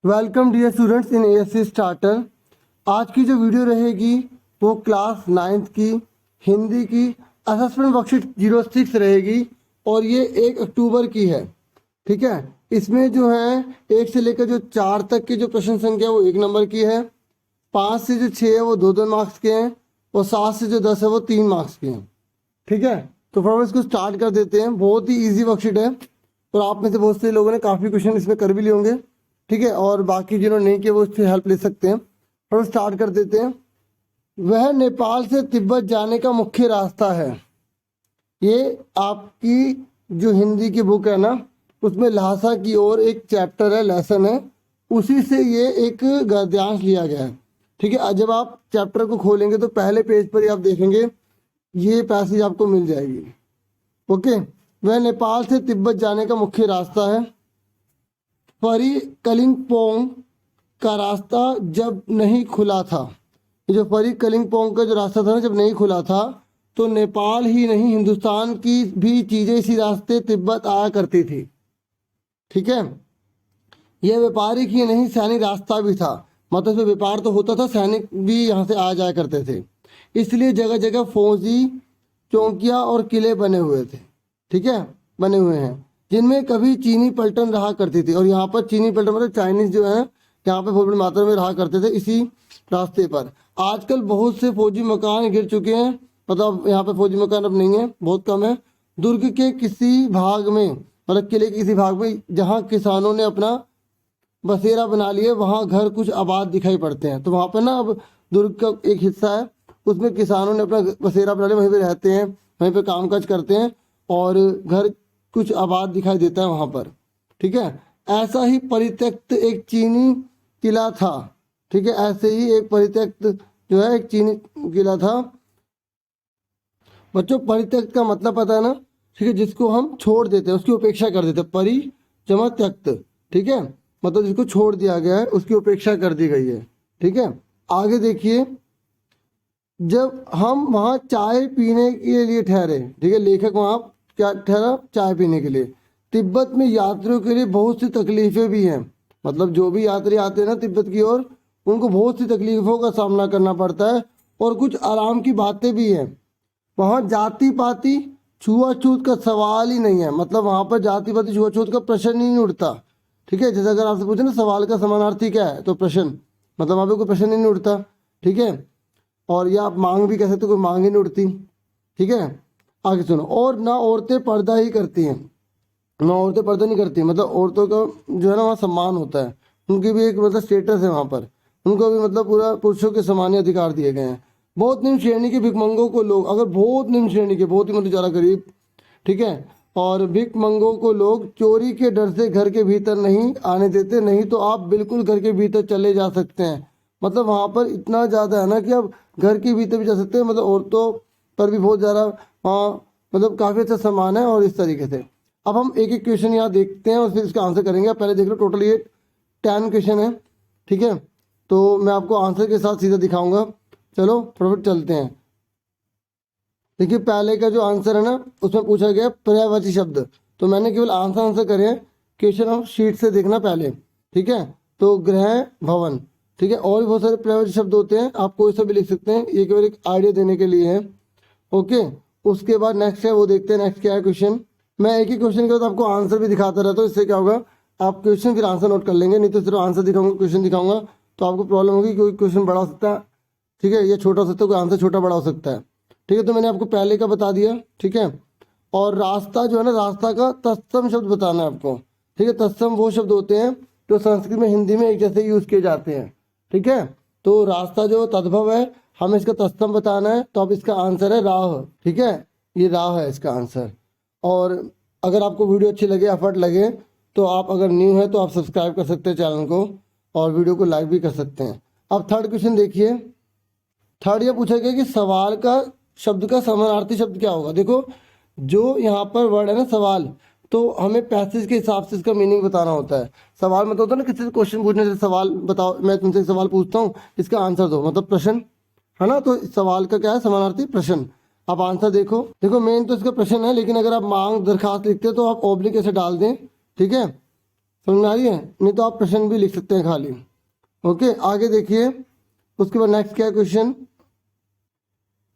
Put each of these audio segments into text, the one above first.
Welcome dear students in ASC starter. आज की जो वीडियो रहेगी वो क्लास 9th की हिंदी की असेसमेंट वर्कशीट 06 रहेगी और ये 1 अक्टूबर की है। ठीक है, इसमें जो है 1 से लेकर जो 4 तक की जो प्रश्न संख्या वो 1 नंबर की है, 5 से जो 6 है वो 2-2 मार्क्स के हैं और 7 से जो 10 है वो 3 मार्क्स के हैं। ठीक है, तो फटाफट इसको स्टार्ट कर देते हैं। बहुत ही ईजी वर्कशीट है और आप में से बहुत से लोगों ने काफ़ी क्वेश्चन इसमें कर भी लिए होंगे। ठीक है, और बाकी जिन्होंने नहीं किया वो इससे हेल्प ले सकते हैं। और स्टार्ट कर देते हैं। वह नेपाल से तिब्बत जाने का मुख्य रास्ता है। ये आपकी जो हिंदी की बुक है ना, उसमें लहासा की ओर एक चैप्टर है, लेसन है, उसी से ये एक गद्यांश लिया गया है। ठीक है, जब आप चैप्टर को खोलेंगे तो पहले पेज पर ही आप देखेंगे ये पैसेज आपको मिल जाएगी। ओके, वह नेपाल से तिब्बत जाने का मुख्य रास्ता है। परी कलिंगपोंग का रास्ता जब नहीं खुला था, ये जो परी कलिंगपोंग का जो रास्ता था ना, जब नहीं खुला था तो नेपाल ही नहीं हिंदुस्तान की भी चीज़ें इसी रास्ते तिब्बत आया करती थी। ठीक है, यह व्यापारिक ही नहीं सैनिक रास्ता भी था, मतलब इसमें व्यापार तो होता था, सैनिक भी यहाँ से आ जाया करते थे। इसलिए जगह जगह फौजी चौकियाँ और किले बने हुए थे। ठीक है, बने हुए हैं जिनमें कभी चीनी पलटन रहा करती थी। और यहाँ पर चीनी पलटन मतलब चाइनीज जो है यहाँ पे बहुत बड़ी मात्रा में रहा करते थे इसी रास्ते पर। आजकल बहुत से फौजी मकान गिर चुके हैं, मतलब यहाँ पे फौजी मकान अब नहीं है, बहुत कम है। दुर्ग के किसी भाग में, मतलब किले के किसी भाग में जहाँ किसानों ने अपना बसेरा बना लिए, वहाँ घर कुछ आबाद दिखाई पड़ते हैं। तो वहाँ पर ना अब दुर्ग का एक हिस्सा है, उसमें किसानों ने अपना बसेरा बना लिया, वहीं पे रहते हैं, वहीं पे कामकाज करते हैं और घर कुछ आबाद दिखाई देता है वहाँ पर। ठीक है, ऐसा ही परित्यक्त एक चीनी किला था। ठीक है, ऐसे ही एक परित्यक्त जो है एक चीनी किला था। बच्चों, परित्यक्त का मतलब पता है ना? ठीक है, जिसको हम छोड़ देते हैं, उसकी उपेक्षा कर देते हैं, परि जमा त्यक्त। ठीक है, मतलब जिसको छोड़ दिया गया है उसकी उपेक्षा कर दी गई है। ठीक है, आगे देखिए, जब हम वहाँ चाय पीने के लिए ठहरे, ठीक है, लेखक वहाँ क्या ठहरा? चाय पीने के लिए। तिब्बत में यात्रियों के लिए बहुत सी तकलीफें भी हैं, मतलब जो भी यात्री आते हैं ना तिब्बत की ओर, उनको बहुत सी तकलीफों का सामना करना पड़ता है और कुछ आराम की बातें भी हैं। वहाँ जाति पाति छुआछूत का सवाल ही नहीं है, मतलब वहाँ पर जाति पाति छुआछूत का प्रश्न ही नहीं उठता। ठीक है, जैसे अगर आपसे पूछे ना सवाल का समानार्थी क्या है, तो प्रश्न, मतलब वहाँ पे कोई प्रश्न ही नहीं उठता। ठीक है, और या आप मांग भी कह सकते, कोई मांग ही नहीं उठती। ठीक है, आगे सुनो। और ना औरतें पर्दा ही करती हैं, ना औरतें पर्दा नहीं करती, मतलब औरतों का जो है ना वहाँ सम्मान होता है, उनकी भी एक मतलब स्टेटस है वहाँ पर, उनको भी मतलब पूरा पुरुषों के समान अधिकार दिए गए हैं। बहुत निम्न श्रेणी के भिकमंगों को लोग, अगर बहुत निम्न श्रेणी के, बहुत ही मतलब ज़्यादा गरीब, ठीक है, और भिकमंगों को लोग चोरी के डर से घर के भीतर नहीं आने देते, नहीं तो आप बिल्कुल घर के भीतर चले जा सकते हैं। मतलब वहाँ पर इतना ज़्यादा है ना कि आप घर के भीतर भी जा सकते हैं, मतलब औरतों पर भी बहुत ज़्यादा मतलब काफ़ी अच्छा सम्मान है। और इस तरीके से अब हम एक एक क्वेश्चन यहाँ देखते हैं और फिर इसका आंसर करेंगे। पहले देख लो, टोटल ये 10 क्वेश्चन है। ठीक है, तो मैं आपको आंसर के साथ सीधा दिखाऊंगा। चलो फटाफट चलते हैं। देखिए, पहले का जो आंसर है ना, उसमें पूछा गया पर्यायवाची शब्द, तो मैंने केवल आंसर करे हैं। क्वेश्चन आप शीट से देखना पहले। ठीक है, तो गृह भवन, ठीक है, और भी बहुत सारे पर्यायवाची शब्द होते हैं, आप कोई सा भी लिख सकते हैं, ये केवल एक आइडिया देने के लिए है। ओके, उसके बाद नेक्स्ट है, वो देखते हैं नेक्स्ट क्या है क्वेश्चन। मैं एक ही क्वेश्चन के बाद आपको आंसर भी दिखाता रहता हूँ, इससे क्या होगा, आप क्वेश्चन फिर आंसर नोट कर लेंगे। नहीं तो सिर्फ आंसर दिखाऊंगा, क्वेश्चन दिखाऊंगा तो आपको प्रॉब्लम होगी, कोई क्वेश्चन बड़ा हो सकता है, ठीक है, ये छोटा हो सकता है, कोई आंसर छोटा बड़ा हो सकता है। ठीक है, तो मैंने आपको पहले का बता दिया। ठीक है, और रास्ता जो है ना, रास्ता का तत्सम शब्द बताना है आपको। ठीक है, तत्सम वो शब्द होते हैं जो संस्कृत में हिंदी में एक जैसे यूज किए जाते हैं। ठीक है, तो रास्ता जो तद्भव है, हमें इसका तत्सम बताना है, तो अब इसका आंसर है राह। ठीक है, ये राह है इसका आंसर। और अगर आपको वीडियो अच्छी लगे, एफर्ट लगे, तो आप अगर न्यू है तो आप सब्सक्राइब कर सकते हैं चैनल को और वीडियो को लाइक भी कर सकते हैं। अब थर्ड क्वेश्चन देखिए। थर्ड ये पूछा गया कि सवाल का शब्द का समानार्थी शब्द क्या होगा। देखो, जो यहाँ पर वर्ड है ना सवाल, तो हमें पैसेज के हिसाब से इसका मीनिंग बताना होता है। सवाल मतलब होता है ना, किसी से क्वेश्चन पूछने से, सवाल बताओ, मैं तुमसे सवाल पूछता हूँ, इसका आंसर दो, मतलब प्रश्न है ना। तो सवाल का क्या है? समानार्थी प्रश्न। अब आंसर देखो, देखो मेन तो इसका प्रश्न है, लेकिन अगर आप मांग दरखास्त लिखते हैं तो आप ऑब्लिक ऐसे डाल दें। ठीक है, समझ में आ रही है? नहीं तो आप प्रश्न भी लिख सकते हैं खाली। ओके, आगे देखिए। उसके बाद नेक्स्ट क्या क्वेश्चन,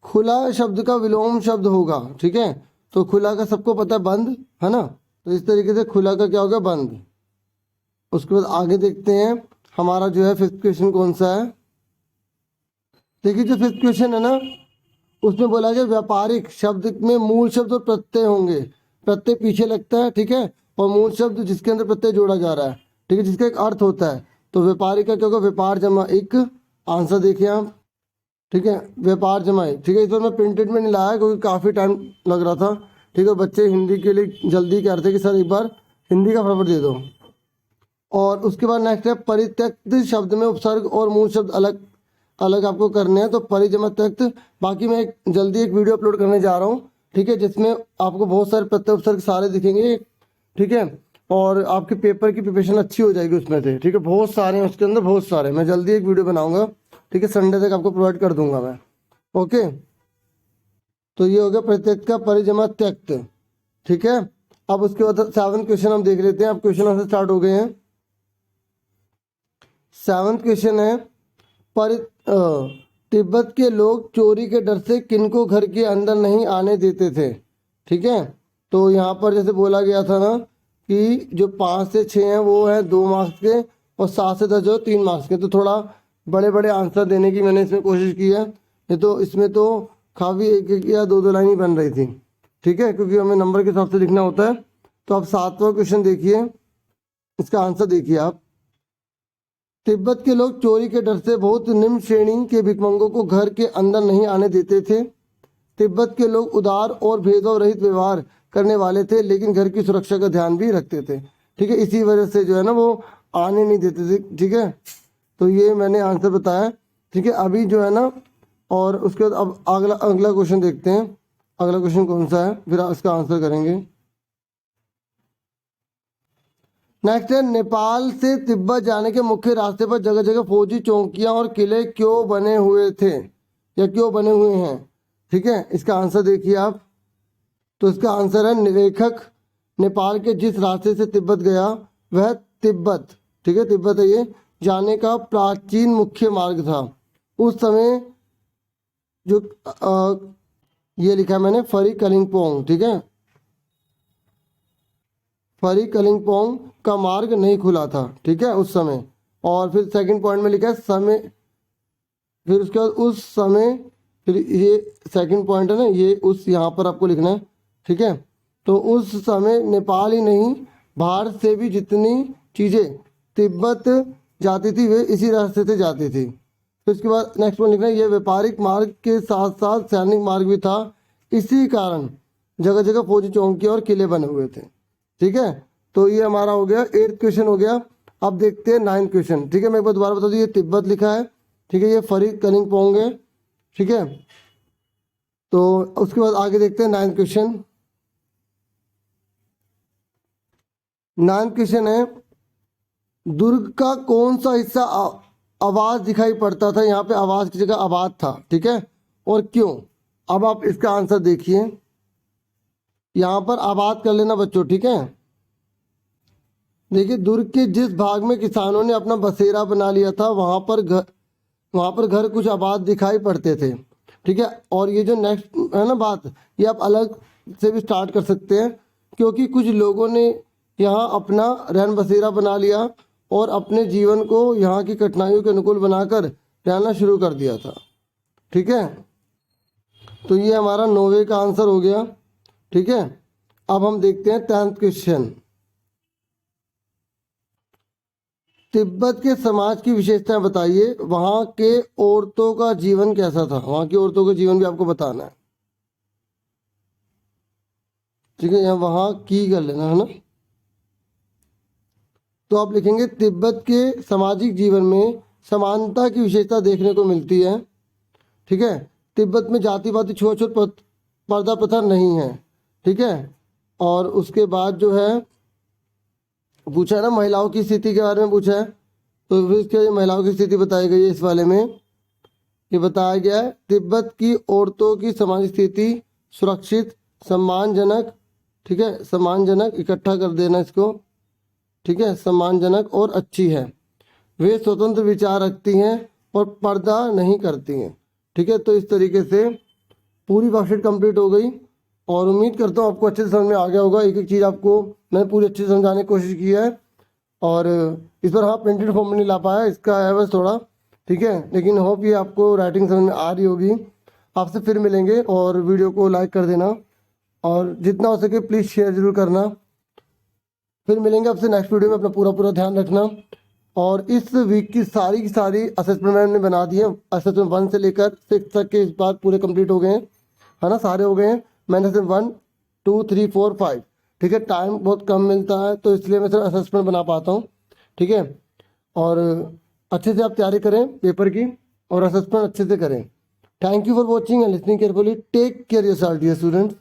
खुला शब्द का विलोम शब्द होगा, ठीक है। तो खुला का सबको पता है बंद, है ना। तो इस तरीके से खुला का क्या होगा, बंद। उसके बाद आगे देखते हैं हमारा जो है फिफ्थ क्वेश्चन कौन सा है। देखिए जो फिफ्थ क्वेश्चन है ना, उसमें बोला गया व्यापारिक शब्द में मूल शब्द और प्रत्यय होंगे। प्रत्यय पीछे लगता है, ठीक है, और मूल शब्द जिसके अंदर प्रत्यय जोड़ा जा रहा है, ठीक है, जिसका एक अर्थ होता है। तो व्यापारिक का क्या होगा, व्यापार जमा एक। आंसर देखिए आप, ठीक है, व्यापार जमा एक। ठीक है, इस बार मैं प्रिंटेड में नहीं लाया क्योंकि काफ़ी टाइम लग रहा था, ठीक है। बच्चे हिंदी के लिए जल्दी कह रहे थे कि सर एक बार हिंदी का फटाफट दे दो। और उसके बाद नेक्स्ट है परित्यक्त शब्द में उपसर्ग और मूल शब्द अलग अलग आपको करने हैं। तो परिजमा त्यक्त, बाकी मैं एक जल्दी एक वीडियो अपलोड करने जा रहा हूँ, ठीक है, जिसमें आपको बहुत सारे प्रत्यय उपसर्ग सारे दिखेंगे, ठीक है। और आपके पेपर की प्रिपरेशन अच्छी हो जाएगी उसमें से, ठीक है। बहुत सारे हैं उसके अंदर, बहुत सारे। मैं जल्दी एक वीडियो बनाऊंगा, ठीक है, संडे तक आपको प्रोवाइड कर दूंगा मैं। ओके, तो ये हो गया प्रत्यक्त का परिजमा त्यक्त, ठीक है। अब उसके बाद 7 क्वेश्चन हम देख लेते हैं। अब क्वेश्चन आंसर स्टार्ट हो गए हैं। 7 क्वेश्चन है, पर तिब्बत के लोग चोरी के डर से किनको घर के अंदर नहीं आने देते थे, ठीक है। तो यहाँ पर जैसे बोला गया था ना कि जो 5 से 6 हैं वो हैं 2 मार्क्स के, और 7 से 10 जो 3 मार्क्स के। तो थोड़ा बड़े बड़े आंसर देने की मैंने इसमें कोशिश की है। नहीं तो इसमें तो काफ़ी एक एक या 2 लाइन ही बन रही थी, ठीक है, क्योंकि हमें नंबर के हिसाब से लिखना होता है। तो अब 7वां क्वेश्चन देखिए, इसका आंसर देखिए आप। तिब्बत के लोग चोरी के डर से बहुत निम्न श्रेणी के भिखमंगों को घर के अंदर नहीं आने देते थे। तिब्बत के लोग उदार और भेदभाव रहित व्यवहार करने वाले थे, लेकिन घर की सुरक्षा का ध्यान भी रखते थे, ठीक है। इसी वजह से जो है ना वो आने नहीं देते थे, ठीक है। तो ये मैंने आंसर बताया, ठीक है। अभी जो है ना, और उसके बाद अब अगला अगला क्वेश्चन देखते हैं। अगला क्वेश्चन कौन सा है, फिर इसका आंसर करेंगे। नेक्स्ट है, नेपाल से तिब्बत जाने के मुख्य रास्ते पर जगह जगह फौजी चौकियां और किले क्यों बने हुए थे या क्यों बने हुए हैं, ठीक है। इसका आंसर देखिए आप। तो इसका आंसर है निरेखक नेपाल के जिस रास्ते से तिब्बत गया वह तिब्बत, ठीक है, तिब्बत है ये, जाने का प्राचीन मुख्य मार्ग था। उस समय जो ये लिखा है मैंने फरी कलिंगपोंग, ठीक है, फरी कलिंगपोंग का मार्ग नहीं खुला था, ठीक है, उस समय। और फिर सेकंड पॉइंट में लिखा है समय, फिर उसके बाद उस समय, फिर ये सेकंड पॉइंट है ना, ये उस यहाँ पर आपको लिखना है, ठीक है। तो उस समय नेपाल ही नहीं, भारत से भी जितनी चीज़ें तिब्बत जाती थी वे इसी रास्ते से जाती थी। फिर उसके बाद नेक्स्ट पॉइंट लिखना है, ये व्यापारिक मार्ग के साथ साथ सैनिक मार्ग भी था, इसी कारण जगह जगह फौजी चौकियाँ और किले बने हुए थे, ठीक है। तो ये हमारा हो गया 8th क्वेश्चन हो गया। अब देखते हैं 9th क्वेश्चन, ठीक है। मैं एक बार दोबारा बता दूँ, ये तिब्बत लिखा है, ठीक है, ये फरी कलिंगपोंग है, ठीक है। तो उसके बाद आगे देखते हैं 9th क्वेश्चन। 9th क्वेश्चन है, दुर्ग का कौन सा हिस्सा आवाज दिखाई पड़ता था। यहाँ पे आवाज की जगह आबाद था, ठीक है, और क्यों। अब आप इसका आंसर देखिए, यहाँ पर आबाद कर लेना बच्चों, ठीक है। देखिए दुर्ग के जिस भाग में किसानों ने अपना बसेरा बना लिया था वहाँ पर घर कुछ आबाद दिखाई पड़ते थे, ठीक है। और ये जो नेक्स्ट है ना बात, ये आप अलग से भी स्टार्ट कर सकते हैं, क्योंकि कुछ लोगों ने यहाँ अपना रहन बसेरा बना लिया और अपने जीवन को यहाँ की कठिनाइयों के अनुकूल बनाकर रहना शुरू कर दिया था, ठीक है। तो ये हमारा 9वें का आंसर हो गया, ठीक है। अब हम देखते हैं 10th क्वेश्चन। तिब्बत के समाज की विशेषताएं बताइए। वहाँ के औरतों का जीवन कैसा था, वहाँ की औरतों का जीवन भी आपको बताना है, ठीक है। यहाँ वहाँ की कर लेना है ना। तो आप लिखेंगे तिब्बत के सामाजिक जीवन में समानता की विशेषता देखने को मिलती है, ठीक है। तिब्बत में जातिवादी छुआछूत पर्दा प्रथा नहीं है, ठीक है। और उसके बाद जो है पूछा है ना महिलाओं की स्थिति के बारे में पूछा है, तो फिर इसके महिलाओं की स्थिति बताई गई है इस वाले में। ये बताया गया है तिब्बत की औरतों की सामाजिक स्थिति सुरक्षित सम्मानजनक, ठीक है, सम्मानजनक, इकट्ठा कर देना इसको, ठीक है, सम्मानजनक और अच्छी है। वे स्वतंत्र विचार रखती हैं और पर्दा नहीं करती हैं। ठीक है, तो इस तरीके से पूरी वर्कशीट कंप्लीट हो गई और उम्मीद करता हूँ आपको अच्छे से समझ में आ गया होगा। एक एक चीज़ आपको मैंने पूरी अच्छे से समझाने की कोशिश की है और इस बार हाँ प्रिंटेड फॉर्म में नहीं ला पाया, इसका है बस थोड़ा। ठीक है, लेकिन होप ये आपको राइटिंग समझ में आ रही होगी। आपसे फिर मिलेंगे और वीडियो को लाइक कर देना और जितना हो सके प्लीज़ शेयर ज़रूर करना। फिर मिलेंगे आपसे नेक्स्ट वीडियो में। अपना पूरा पूरा ध्यान रखना। और इस वीक की सारी असेसमेंट मैंने बना दी है। असेसमेंट 1 से लेकर 6 तक के इस बार पूरे कंप्लीट हो गए हैं, है ना, सारे हो गए हैं। मैंने सिर्फ 1 2 3 4 5, ठीक है, टाइम बहुत कम मिलता है तो इसलिए मैं सिर्फ असेसमेंट बना पाता हूँ। ठीक है, और अच्छे से आप तैयारी करें पेपर की और असेसमेंट अच्छे से करें। Thank you for watching and listening carefully. Take care yourself dear students.